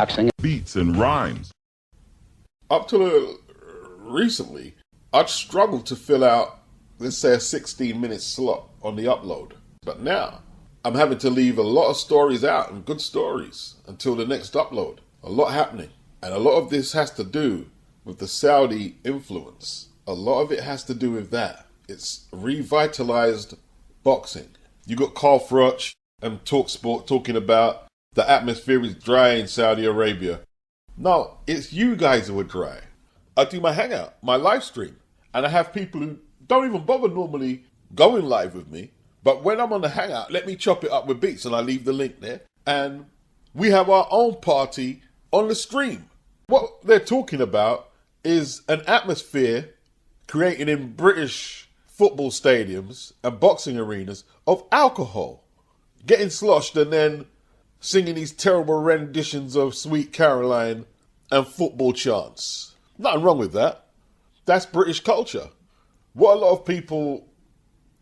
boxing, beats and rhymes. Up till recently, I'd struggled to fill out, let's say, a 16-minute slot on the upload. But now, I'm having to leave a lot of stories out, and good stories, until the next upload. A lot happening. And a lot of this has to do with the Saudi influence. A lot of it has to do with that. It's revitalized boxing. You got CRAWFORD and TalkSport talking about the atmosphere is dry in Saudi Arabia. No, it's you guys who are dry. I do my hangout, my live stream, and I have people who don't even bother normally going live with me. But when I'm on the hangout, let me chop it up with beats, and I leave the link there. And we have our own party on the stream. What they're talking about is an atmosphere created in British football stadiums and boxing arenas of alcohol. Getting sloshed and then singing these terrible renditions of Sweet Caroline and football chants. Nothing wrong with that. That's British culture. What a lot of people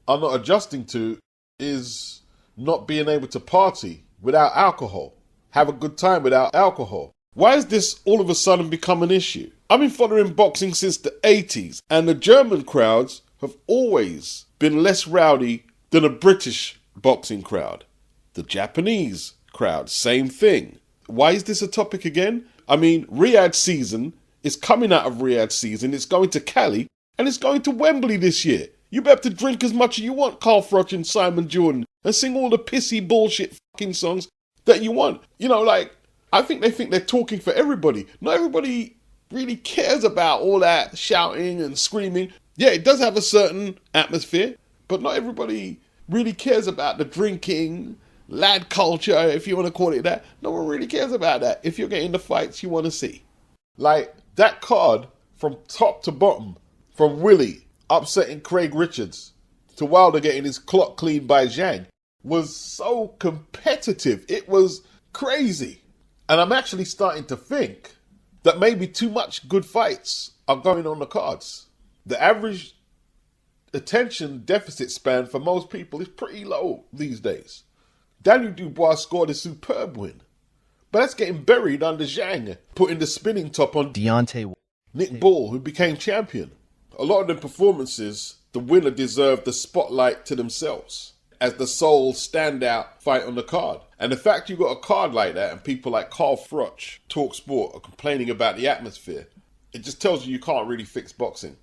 are not adjusting to is not being able to party without alcohol, have a good time without alcohol. Why has this all of a sudden become an issue? I've been following boxing since the 80s, and the German crowds have always been less rowdy than a British boxing crowd. The Japanese crowd, same thing. Why is this a topic again? I mean, RIYADH season is coming out of RIYADH season. It's going to Cali and it's going to Wembley this year. You better drink as much as you want, CRAWFORD and Simon Jordan, and sing all the pissy bullshit fucking songs that you want. You know, like, I think they're talking for everybody. Not everybody really cares about all that shouting and screaming. Yeah, it does have a certain atmosphere, but not everybody really cares about the drinking, lad culture, if you want to call it that. No one really cares about that if you're getting the fights you want to see. Like, that card from top to bottom, from Willie upsetting Craig Richards to Wilder getting his clock cleaned by Zhang, was so competitive. It was crazy. And I'm actually starting to think that maybe too much good fights are going on the cards. The average attention deficit span for most people is pretty low these days. Daniel Dubois scored a superb win, but that's getting buried under Zhang, putting the spinning top on Deontay. Nick Ball, who became champion. A lot of the performances, the winner deserved the spotlight to themselves as the sole standout fight on the card. And the fact you got a card like that and people like FROCH, TalkSport, are complaining about the atmosphere, it just tells you can't really fix boxing.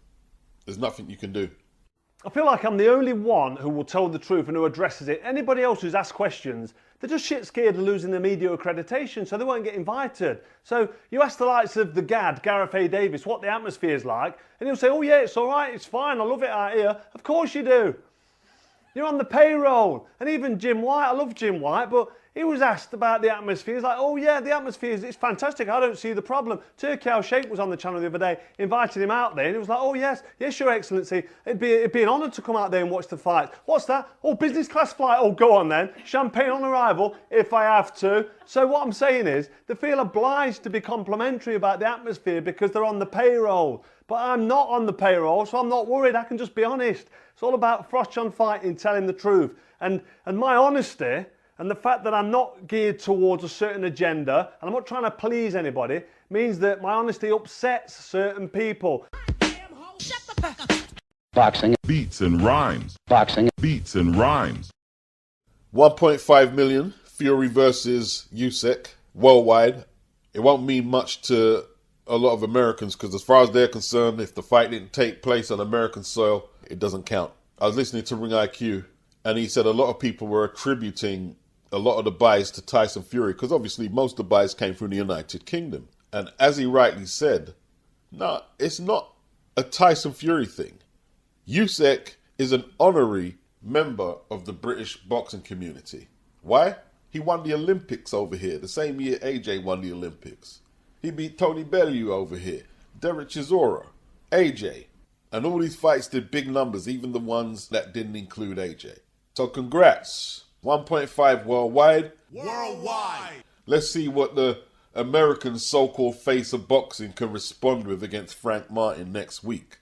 There's nothing you can do. I feel like I'm the only one who will tell the truth and who addresses it. Anybody else who's asked questions, they're just shit scared of losing their media accreditation, so they won't get invited. So you ask the likes of the GAD, Gareth A. Davis, what the atmosphere is like, and he'll say, oh yeah, it's all right, it's fine, I love it out here. Of course you do. You're on the payroll. And even Jim White, I love Jim White, but he was asked about the atmosphere. He's like, oh yeah, the atmosphere is fantastic. I don't see the problem. Turki Al-Sheikh was on the channel the other day, invited him out there, and he was like, oh yes, Your Excellency. It'd be an honour to come out there and watch the fight. What's that? Oh, business class flight. Oh, go on then. Champagne on arrival, if I have to. So what I'm saying is, they feel obliged to be complimentary about the atmosphere because they're on the payroll. But I'm not on the payroll, so I'm not worried. I can just be honest. It's all about FROCH on fighting, telling the truth. And my honesty, and the fact that I'm not geared towards a certain agenda, and I'm not trying to please anybody, means that my honesty upsets certain people. boxing, Beats and rhymes. boxing, Beats and rhymes. 1.5 million, Fury versus Usyk, worldwide. It won't mean much to a lot of Americans because as far as they're concerned, if the fight didn't take place on American soil, it doesn't count. I was listening to Ring IQ and he said a lot of people were attributing a lot of the buys to Tyson Fury because obviously most of the buys came from the United Kingdom. And as he rightly said, no, it's not a Tyson Fury thing. Usyk is an honorary member of the British boxing community. Why? He won the Olympics over here, the same year AJ won the Olympics. He beat Tony Bellew over here, Derek Chisora, AJ. And all these fights did big numbers, even the ones that didn't include AJ. So congrats. 1.5 worldwide. Worldwide. Let's see what the American so-called face of boxing can respond with against Frank Martin next week.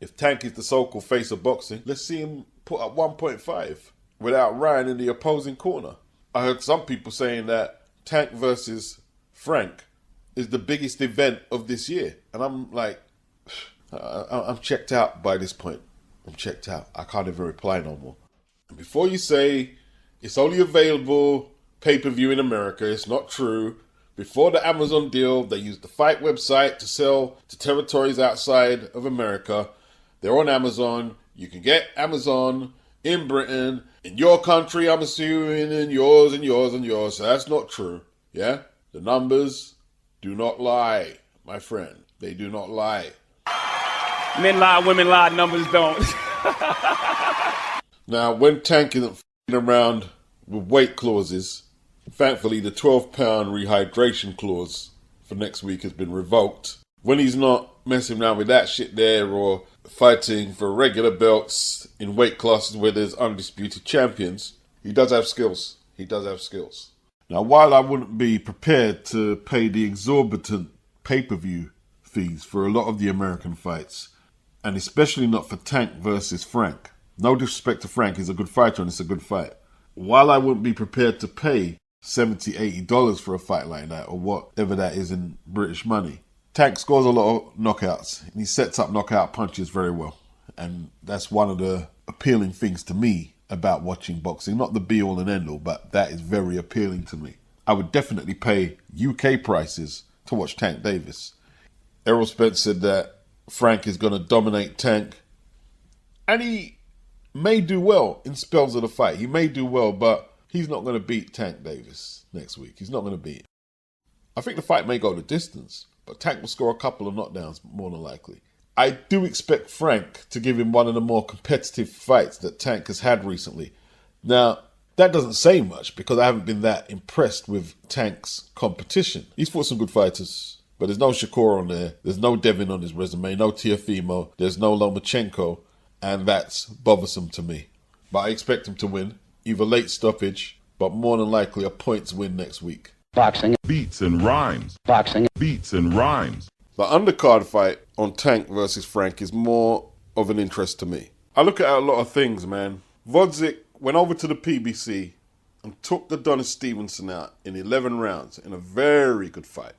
If Tank is the so-called face of boxing, let's see him put up 1.5 without Ryan in the opposing corner. I heard some people saying that Tank versus Frank is the biggest event of this year. And I'm like, I'm checked out by this point. I'm checked out. I can't even reply no more. And before you say it's only available pay-per-view in America, it's not true. Before the Amazon deal, they used the Fight website to sell to territories outside of America. They're on Amazon. You can get Amazon in Britain, in your country, I'm assuming, and yours and yours and yours. So that's not true. Yeah? The numbers do not lie, my friend. They do not lie. Men lie, women lie, numbers don't. Now, when Tank isn't f***ing around with weight clauses, thankfully the 12-pound rehydration clause for next week has been revoked. When he's not messing around with that shit there or fighting for regular belts in weight classes where there's undisputed champions, he does have skills. He does have skills. Now, while I wouldn't be prepared to pay the exorbitant pay-per-view fees for a lot of the American fights, and especially not for Tank versus Frank, no disrespect to Frank, he's a good fighter and it's a good fight. While I wouldn't be prepared to pay $70, $80 for a fight like that, or whatever that is in British money, Tank scores a lot of knockouts, and he sets up knockout punches very well. And that's one of the appealing things to me about watching boxing. Not the be-all and end-all, but that is very appealing to me. I would definitely pay UK prices to watch Tank Davis. Errol Spence said that Frank is going to dominate Tank. And he may do well in spells of the fight. He may do well, but he's not going to beat Tank Davis next week. He's not going to beat him. I think the fight may go the distance, but Tank will score a couple of knockdowns, more than likely. I do expect Frank to give him one of the more competitive fights that Tank has had recently. Now, that doesn't say much because I haven't been that impressed with Tank's competition. He's fought some good fighters, but there's no Shakur on there. There's no Devin on his resume, no Teofimo, there's no Lomachenko, and that's bothersome to me. But I expect him to win, either late stoppage, but more than likely a points win next week. Boxing. Beats and rhymes. Boxing. Beats and rhymes. The undercard fight on Tank versus Frank is more of an interest to me. I look at a lot of things, man. Gvozdyk went over to the PBC and took the Adonis Stevenson out in 11 rounds in a very good fight.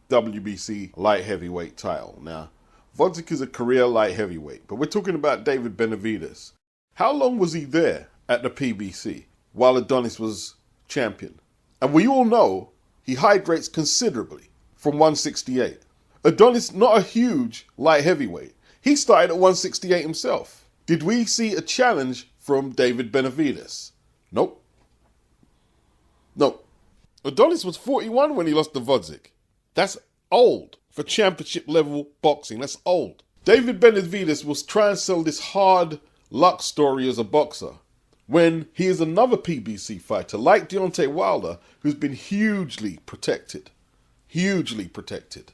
WBC light heavyweight title. Now, Gvozdyk is a career light heavyweight, but we're talking about David Benavidez. How long was he there at the PBC while Adonis was champion? And we all know he hydrates considerably from 168. Adonis, not a huge light heavyweight. He started at 168 himself. Did we see a challenge from David Benavidez? Nope. Nope. Adonis was 41 when he lost to Gvozdyk. That's old for championship level boxing. That's old. David Benavidez will try and sell this hard luck story as a boxer when he is another PBC fighter like Deontay Wilder, who's been hugely protected. Hugely protected.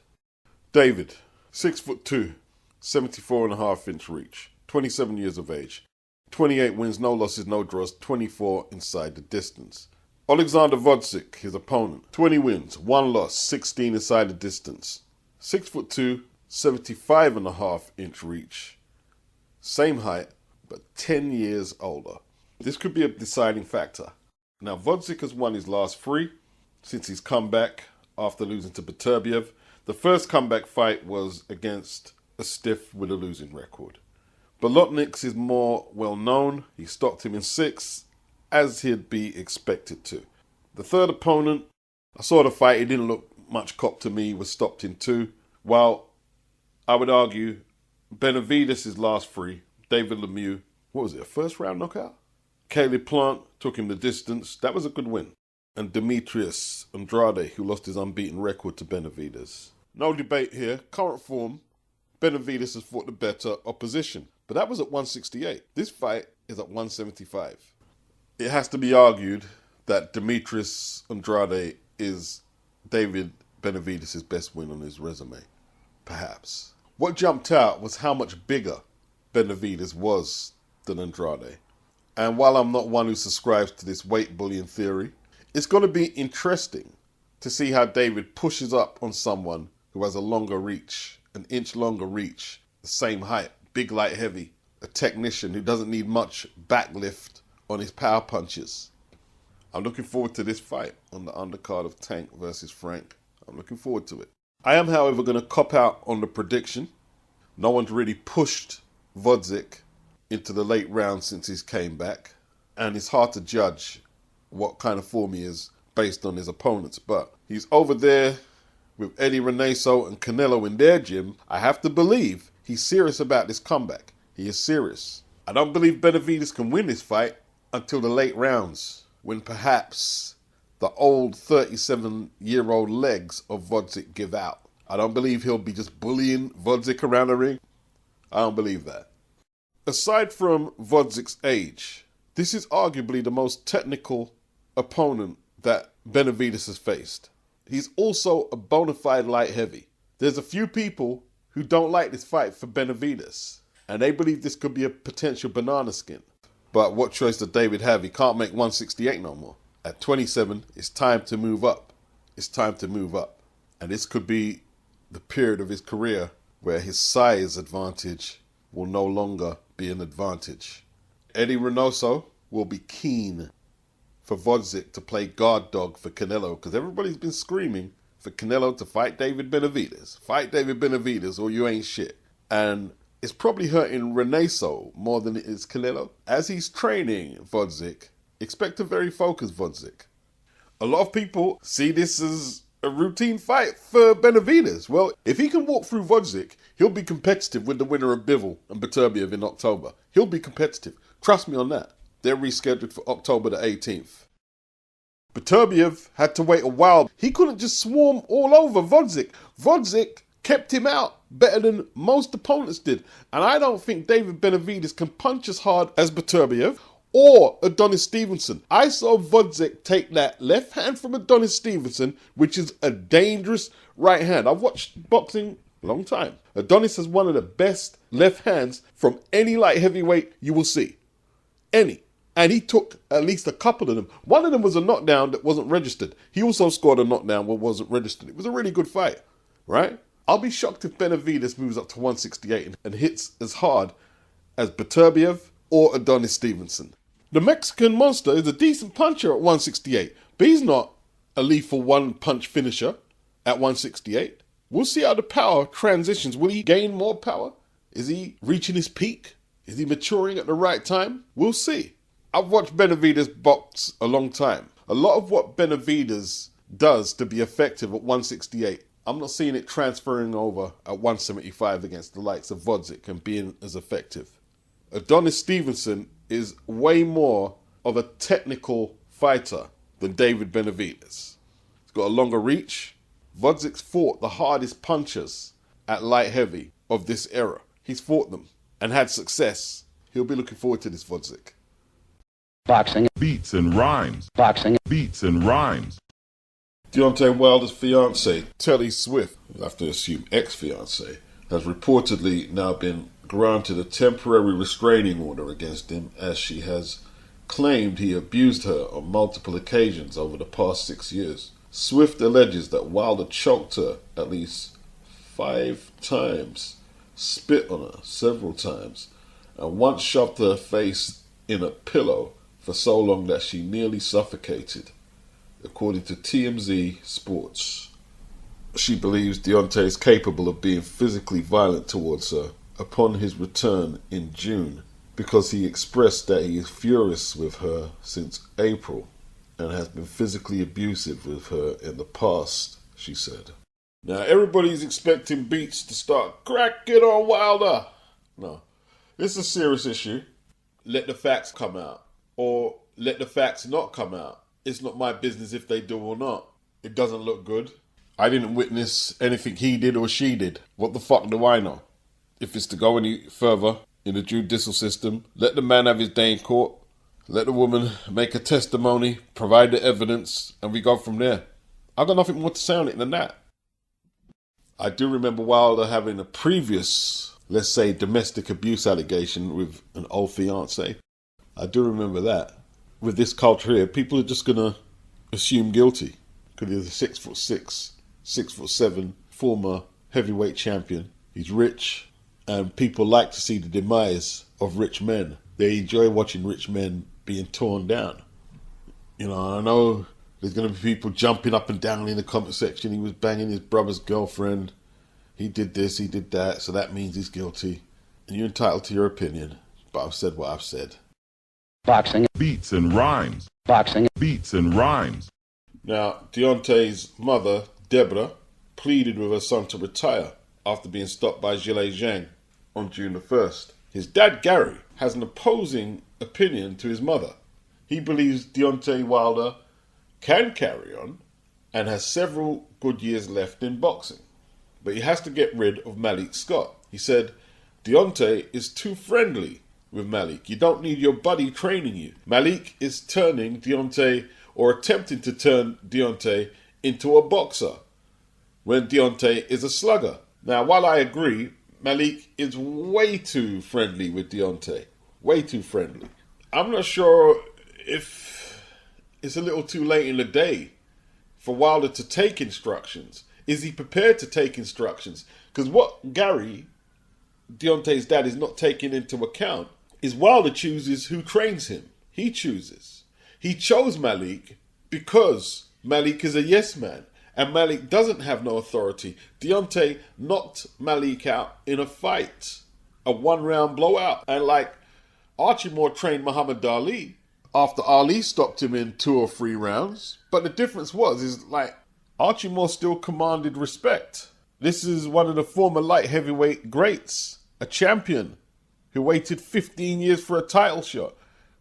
David, 6'2", 74.5-inch reach, 27 years of age, 28 wins, no losses, no draws, 24 inside the distance. Alexander Gvozdyk, his opponent, 20 wins, 1 loss, 16 inside the distance. 6'2", 75.5-inch reach, same height, but 10 years older. This could be a deciding factor. Now, Gvozdyk has won his last 3 since his comeback after losing to Beterbiev. The first comeback fight was against a stiff with a losing record. Bolotniks is more well known. He stopped him in 6, as he'd be expected to. The third opponent, I saw the fight, he didn't look much cop to me, was stopped in 2. While I would argue Benavidez' last 3, David Lemieux, what was it, a first round knockout? Caleb Plant took him the distance. That was a good win. And Demetrius Andrade, who lost his unbeaten record to Benavidez. No debate here. Current form, Benavidez has fought the better opposition. But that was at 168. This fight is at 175. It has to be argued that Demetrius Andrade is David Benavidez' best win on his resume. Perhaps. What jumped out was how much bigger Benavidez was than Andrade. And while I'm not one who subscribes to this weight bullying theory, it's going to be interesting to see how David pushes up on someone who has a longer reach, an inch longer reach, the same height, big light heavy, a technician who doesn't need much backlift on his power punches. I'm looking forward to this fight on the undercard of Tank versus Frank. I'm looking forward to it. I am, however, going to cop out on the prediction. No one's really pushed Gvozdyk into the late rounds since he's came back. And it's hard to judge what kind of form he is based on his opponents. But he's over there with Eddie Reneso and Canelo in their gym. I have to believe he's serious about this comeback. He is serious. I don't believe Benavidez can win this fight until the late rounds, when perhaps the old 37-year-old legs of Gvozdyk give out. I don't believe he'll be just bullying Gvozdyk around the ring. I don't believe that. Aside from Gvozdyk's age, this is arguably the most technical opponent that Benavidez has faced. He's also a bona fide light heavy. There's a few people who don't like this fight for Benavidez, and they believe this could be a potential banana skin. But what choice does David have? He can't make 168 no more. At 27, it's time to move up. It's time to move up. And this could be the period of his career where his size advantage will no longer be an advantage. Eddie Reynoso will be keen for Gvozdyk to play guard dog for Canelo, because everybody's been screaming for Canelo to fight David Benavidez. Fight David Benavidez or you ain't shit. And it's probably hurting Reynoso more than it is Canelo. As he's training Gvozdyk, expect a very focused Gvozdyk. A lot of people see this as a routine fight for Benavidez. Well, if he can walk through Gvozdyk, he'll be competitive with the winner of Bivol and Beterbiev in October. He'll be competitive. Trust me on that. They're rescheduled for October the 18th. Beterbiev had to wait a while. He couldn't just swarm all over Gvozdyk. Gvozdyk kept him out better than most opponents did. And I don't think David Benavidez can punch as hard as Beterbiev or Adonis Stevenson. I saw Gvozdyk take that left hand from Adonis Stevenson, which is a dangerous right hand. I've watched boxing a long time. Adonis has one of the best left hands from any light heavyweight you will see. Any. And he took at least a couple of them. One of them was a knockdown that wasn't registered. He also scored a knockdown that wasn't registered. It was a really good fight, right? I'll be shocked if Benavidez moves up to 168 and hits as hard as Beterbiev or Adonis Stevenson. The Mexican monster is a decent puncher at 168, but he's not a lethal one-punch finisher at 168. We'll see how the power transitions. Will he gain more power? Is he reaching his peak? Is he maturing at the right time? We'll see. I've watched Benavidez box a long time. A lot of what Benavidez does to be effective at 168, I'm not seeing it transferring over at 175 against the likes of Gvozdyk and being as effective. Adonis Stevenson is way more of a technical fighter than David Benavidez. He's got a longer reach. Gvozdyk's fought the hardest punchers at light heavy of this era. He's fought them and had success. He'll be looking forward to this Gvozdyk. Boxing. Beats and rhymes. Boxing. Beats and rhymes. Deontay Wilder's fiancée, Telly Swift, I have to assume ex-fiancée, has reportedly now been granted a temporary restraining order against him, as she has claimed he abused her on multiple occasions over the past 6 years. Swift alleges that Wilder choked her at least 5 times, spit on her several times, and once shoved her face in a pillow for so long that she nearly suffocated, according to TMZ Sports. She believes Deontay is capable of being physically violent towards her upon his return in June, because he expressed that he is furious with her since April and has been physically abusive with her in the past, she said. Now everybody's expecting Beats to start cracking on Wilder. No, this is a serious issue. Let the facts come out, or let the facts not come out. It's not my business if they do or not. It doesn't look good. I didn't witness anything he did or she did. What the fuck do I know? If it's to go any further in the judicial system, let the man have his day in court. Let the woman make a testimony, provide the evidence, and we go from there. I've got nothing more to say on it than that. I do remember Wilder having a previous, let's say, domestic abuse allegation with an old fiancé. I do remember that. With this culture here, people are just going to assume guilty, because he's a 6'6", 6'7", former heavyweight champion. He's rich, and people like to see the demise of rich men. They enjoy watching rich men being torn down. You know, I know There's going to be people jumping up and down in the comment section. He was banging his brother's girlfriend. He did this, he did that, so that means he's guilty. And you're entitled to your opinion. But I've said what I've said. Boxing. Beats and rhymes. Boxing. Beats and rhymes. Now, Deontay's mother, Deborah, pleaded with her son to retire after being stopped by Zhilei Zhang on June the 1st. His dad, Gary, has an opposing opinion to his mother. He believes Deontay Wilder can carry on and has several good years left in boxing. But he has to get rid of Malik Scott. He said, Deontay is too friendly with Malik. You don't need your buddy training you. Malik is turning Deontay, or attempting to turn Deontay, into a boxer when Deontay is a slugger. Now, while I agree, Malik is way too friendly with Deontay. Way too friendly. I'm not sure if it's a little too late in the day for Wilder to take instructions. Is he prepared to take instructions? Because what Gary, Deontay's dad, is not taking into account is Wilder chooses who trains him. He chooses. He chose Malik because Malik is a yes man. And Malik doesn't have no authority. Deontay knocked Malik out in a fight. A one-round blowout. And like Archie Moore trained Muhammad Ali after Ali stopped him in 2 or 3 rounds. But the difference is like Archie Moore still commanded respect. This is one of the former light heavyweight greats. A champion who waited 15 years for a title shot.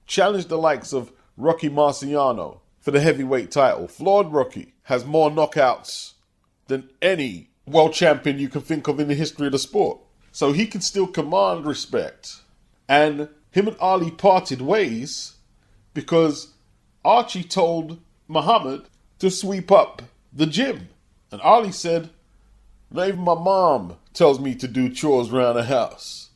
Challenged the likes of Rocky Marciano for the heavyweight title. Flawed Rocky has more knockouts than any world champion you can think of in the history of the sport. So he can still command respect. And him and Ali parted ways because Archie told Muhammad to sweep up the gym. And Ali said, not even my mom tells me to do chores around the house.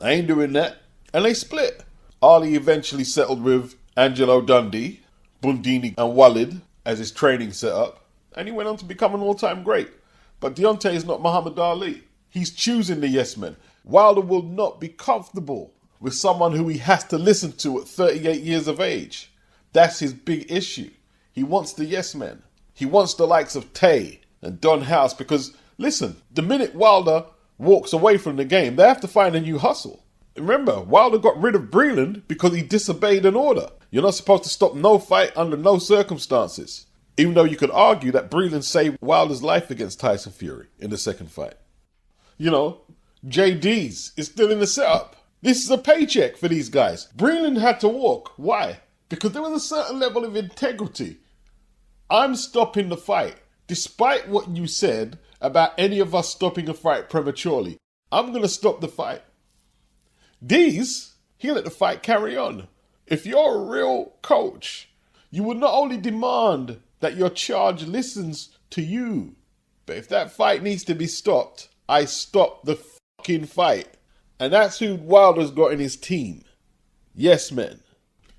I ain't doing that. And they split. Ali eventually settled with Angelo Dundee, Bundini and Walid as his training setup. And he went on to become an all-time great. But Deontay is not Muhammad Ali. He's choosing the yes men. Wilder will not be comfortable with someone who he has to listen to at 38 years of age. That's his big issue. He wants the yes men. He wants the likes of Tay and Don House because, listen, the minute Wilder walks away from the game, they have to find a new hustle. Remember, Wilder got rid of Breland because he disobeyed an order. You're not supposed to stop no fight under no circumstances. Even though you could argue that Breland saved Wilder's life against Tyson Fury in the second fight. You know, JD's is still in the setup. This is a paycheck for these guys. Breland had to walk. Why? Because there was a certain level of integrity. I'm stopping the fight. Despite what you said about any of us stopping a fight prematurely, I'm going to stop the fight. Dees, he let the fight carry on. If you're a real coach, you would not only demand that your charge listens to you, but if that fight needs to be stopped, I stop the fucking fight. And that's who Wilder's got in his team. Yes, men.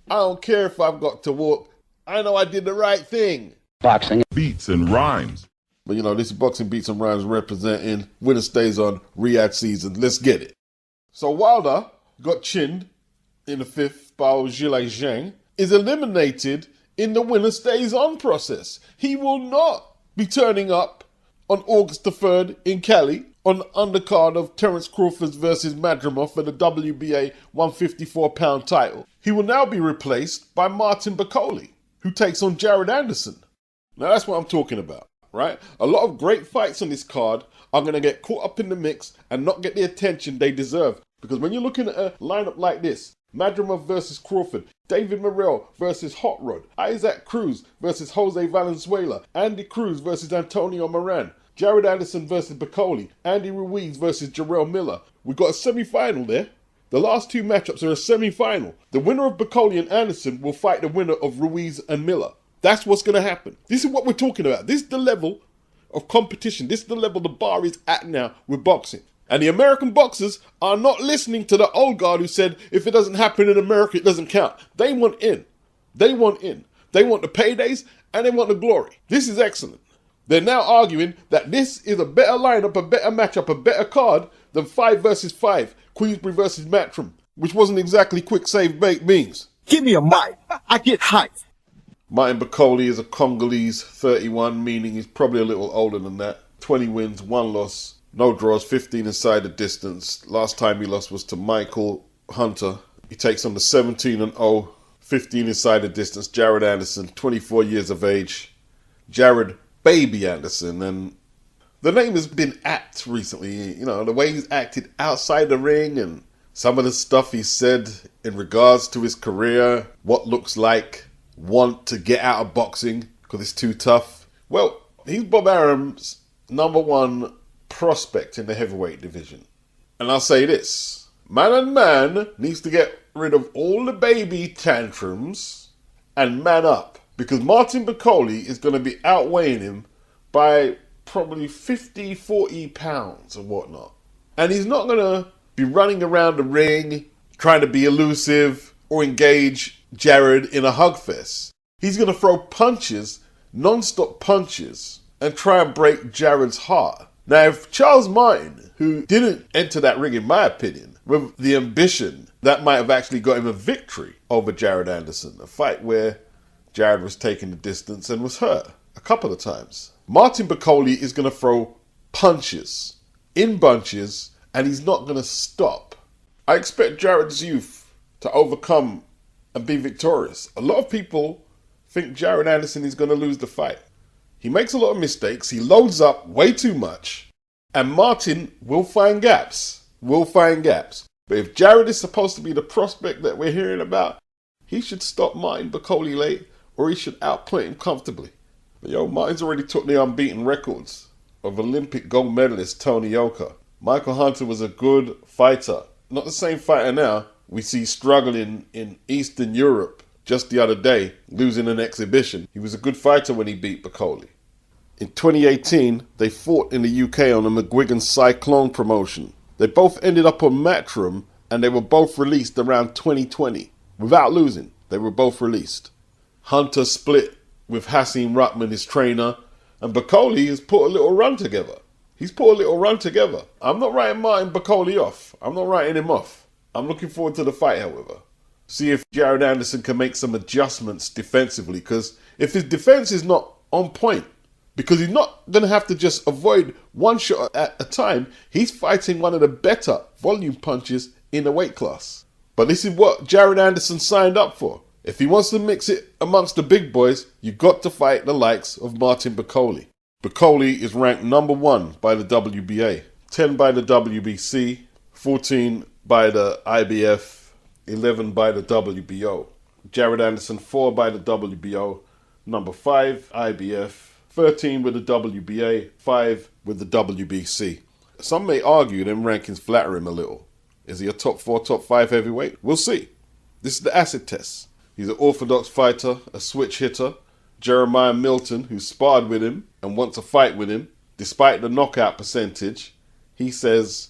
I don't care if I've got to walk. I know I did the right thing. Boxing. Beats and rhymes. But you know, this is Boxing Beats and Rhymes representing Winner Stays On RIYADH season. Let's get it. So Wilder got chinned in the 5th by Zhilei Zhang, is eliminated in the Winner Stays On process. He will not be turning up on August the 3rd in Cali on the undercard of Terence Crawford versus MADRIMOV for the WBA 154-pound title. He will now be replaced by Martin Bakole, who takes on Jared Anderson. Now that's what I'm talking about, right? A lot of great fights on this card are going to get caught up in the mix and not get the attention they deserve. Because when you're looking at a lineup like this, MADRIMOV versus Crawford, David Morrell versus Hot Rod, Isaac Cruz versus Jose Valenzuela, Andy Cruz versus Antonio Moran, Jared Anderson versus Bakole, Andy Ruiz versus Jarrell Miller. We've got a semi-final there. The last 2 matchups are a semi-final. The winner of Bakole and Anderson will fight the winner of Ruiz and Miller. That's what's going to happen. This is what we're talking about. This is the level of competition. This is the level the bar is at now with boxing. And the American boxers are not listening to the old guard who said, if it doesn't happen in America, it doesn't count. They want in. They want in. They want the paydays and they want the glory. This is excellent. They're now arguing that this is a better lineup, a better matchup, a better card than 5 versus 5, Queensbury versus Matchroom, which wasn't exactly quick save baked beans. Give me a mic. I get hyped. Martin Bakole is a Congolese, 31, meaning he's probably a little older than that. 20 wins, 1 loss, no draws, 15 inside the distance. Last time he lost was to Michael Hunter. He takes on the 17-0, 15 inside the distance, Jared Anderson, 24 years of age. Jared Baby Anderson, and the name has been apt recently. You know, the way he's acted outside the ring and some of the stuff he said in regards to his career, what looks like want to get out of boxing because it's too tough. Well, he's Bob Arum's #1 prospect in the heavyweight division. And I'll say this, man and man needs to get rid of all the baby tantrums and man up, because Martin Bakole is going to be outweighing him by probably 50, 40 pounds and whatnot. And he's not going to be running around the ring trying to be elusive or engage Jared in a hug fest. He's going to throw punches, non-stop punches, and try and break Jared's heart. Now, if Charles Martin, who didn't enter that ring, in my opinion, with the ambition, that might have actually got him a victory over Jared Anderson, a fight where Jared was taking the distance and was hurt a couple of times. Martin Bakole is going to throw punches in bunches, and he's not going to stop. I expect Jared's youth to overcome and be victorious. A lot of people think Jared Anderson is going to lose the fight. He makes a lot of mistakes. He loads up way too much. And Martin will find gaps. But if Jared is supposed to be the prospect that we're hearing about, he should stop Martin Bakole late, or he should outplay him comfortably. But Martin's already took the unbeaten records of Olympic gold medalist Tony Yoka. Michael Hunter was a good fighter. Not the same fighter now. We see struggling in Eastern Europe just the other day, losing an exhibition. He was a good fighter when he beat Bakole. In 2018, they fought in the UK on the McGuigan Cyclone promotion. They both ended up on Matchroom, and they were both released around 2020. Without losing, they were both released. Hunter split with Hasim Ruttman, his trainer, and Bakole has put a little run together. I'm not writing Martin Bakole off. I'm not writing him off. I'm looking forward to the fight, however. See if Jared Anderson can make some adjustments defensively, because if his defense is not on point, because he's not going to have to just avoid one shot at a time, he's fighting one of the better volume punches in the weight class. But this is what Jared Anderson signed up for. If he wants to mix it amongst the big boys, you've got to fight the likes of Martin Bakole. Bakole is ranked #1 by the WBA, 10 by the WBC, 14 by the IBF, 11 by the WBO. Jared Anderson, 4 by the WBO, #5 IBF, 13 with the WBA, 5 with the WBC. Some may argue them rankings flatter him a little. Is he a top 4, top 5 heavyweight? We'll see. This is the acid test. He's an orthodox fighter, a switch hitter. Jeremiah Milton, who sparred with him and wants to fight with him, despite the knockout percentage, he says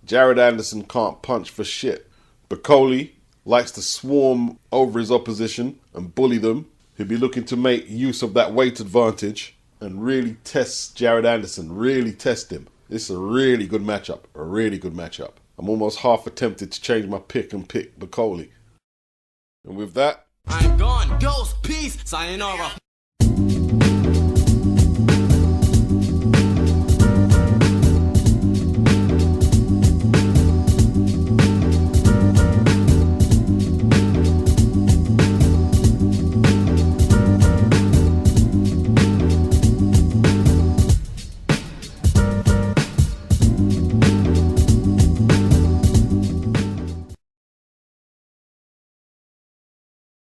Jared Anderson can't punch for shit. Bakole likes to swarm over his opposition and bully them. He'll be looking to make use of that weight advantage and really test Jared Anderson, really test him. This is a really good matchup, I'm almost half tempted to change my pick and pick Bakole. And with that, I'm gone. Ghost, peace, sayonara.